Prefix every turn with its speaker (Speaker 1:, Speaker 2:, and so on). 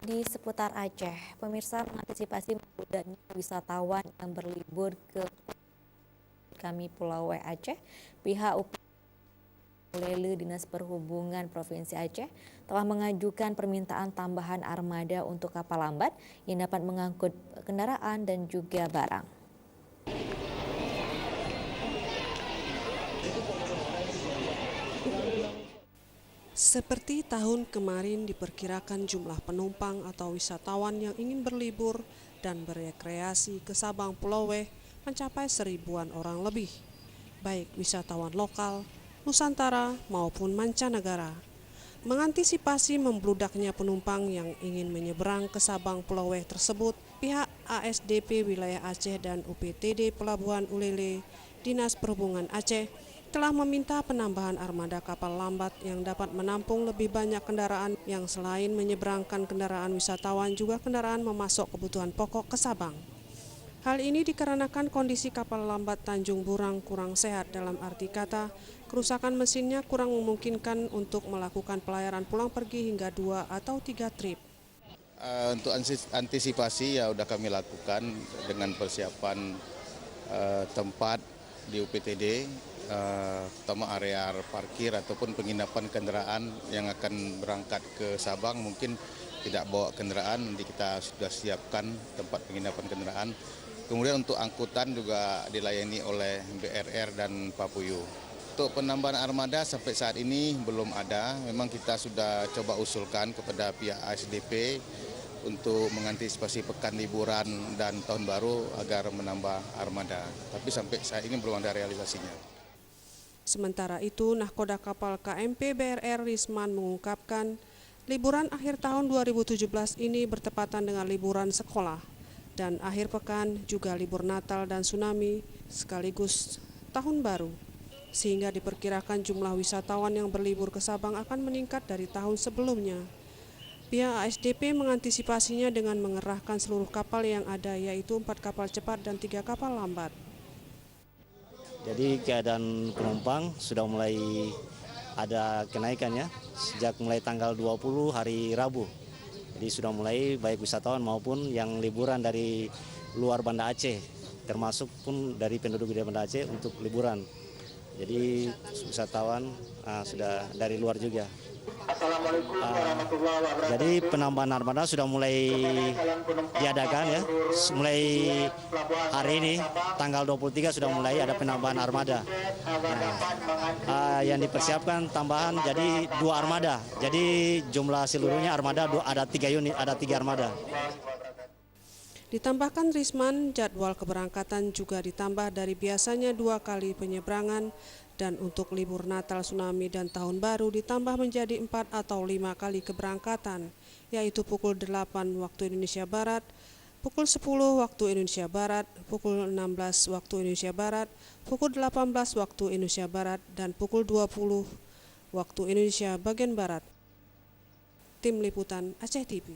Speaker 1: Di seputar Aceh, pemirsa mengantisipasi membludaknya wisatawan yang berlibur ke kami Pulau Aceh, pihak Ulele Dinas Perhubungan Provinsi Aceh telah mengajukan permintaan tambahan armada untuk kapal lambat yang dapat mengangkut kendaraan dan juga barang.
Speaker 2: Seperti tahun kemarin diperkirakan jumlah penumpang atau wisatawan yang ingin berlibur dan berekreasi ke Sabang Pulau mencapai 1.000-an orang lebih, baik wisatawan lokal, Nusantara maupun mancanegara. Mengantisipasi membludaknya penumpang yang ingin menyeberang ke Sabang Pulau tersebut, pihak ASDP Wilayah Aceh dan UPTD Pelabuhan Ulele, Dinas Perhubungan Aceh, telah meminta penambahan armada kapal lambat yang dapat menampung lebih banyak kendaraan yang selain menyeberangkan kendaraan wisatawan juga kendaraan memasok kebutuhan pokok ke Sabang. Hal ini dikarenakan kondisi kapal lambat Tanjung Burang kurang sehat, dalam arti kata kerusakan mesinnya kurang memungkinkan untuk melakukan pelayaran pulang pergi hingga 2 atau 3 trip.
Speaker 3: Untuk antisipasi ya udah kami lakukan dengan persiapan tempat di UPTD, terutama area parkir ataupun penginapan kendaraan yang akan berangkat ke Sabang. Mungkin tidak bawa kendaraan, nanti kita sudah siapkan tempat penginapan kendaraan. Kemudian untuk angkutan juga dilayani oleh BRR dan Papuyu. Untuk penambahan armada sampai saat ini belum ada. Memang kita sudah coba usulkan kepada pihak ASDP untuk mengantisipasi pekan liburan dan tahun baru agar menambah armada. Tapi sampai saat ini belum ada realisasinya.
Speaker 2: Sementara itu, Nahkoda Kapal KMP BRR Risman mengungkapkan, liburan akhir tahun 2017 ini bertepatan dengan liburan sekolah, dan akhir pekan juga libur Natal dan tsunami sekaligus tahun baru, sehingga diperkirakan jumlah wisatawan yang berlibur ke Sabang akan meningkat dari tahun sebelumnya. Pihak ASDP mengantisipasinya dengan mengerahkan seluruh kapal yang ada, yaitu 4 kapal cepat dan 3 kapal lambat.
Speaker 4: Jadi keadaan penumpang sudah mulai ada kenaikan ya, sejak mulai tanggal 20 hari Rabu. Jadi sudah mulai baik wisatawan maupun yang liburan dari luar Banda Aceh, termasuk pun dari penduduk di Banda Aceh untuk liburan. Jadi wisatawan sudah dari luar juga. Jadi penambahan armada sudah mulai diadakan ya, mulai hari ini tanggal 23 sudah mulai ada penambahan armada. Yang dipersiapkan tambahan jadi 2 armada. Jadi jumlah seluruhnya armada ada 3 unit, ada 3 armada.
Speaker 2: Ditambahkan Risman, jadwal keberangkatan juga ditambah dari biasanya 2 kali penyeberangan, dan untuk libur Natal, tsunami, dan Tahun Baru ditambah menjadi 4 atau 5 kali keberangkatan, yaitu pukul 8 waktu Indonesia Barat, pukul 10 waktu Indonesia Barat, pukul 16 waktu Indonesia Barat, pukul 18 waktu Indonesia Barat, dan pukul 20 waktu Indonesia bagian Barat. Tim Liputan Aceh TV.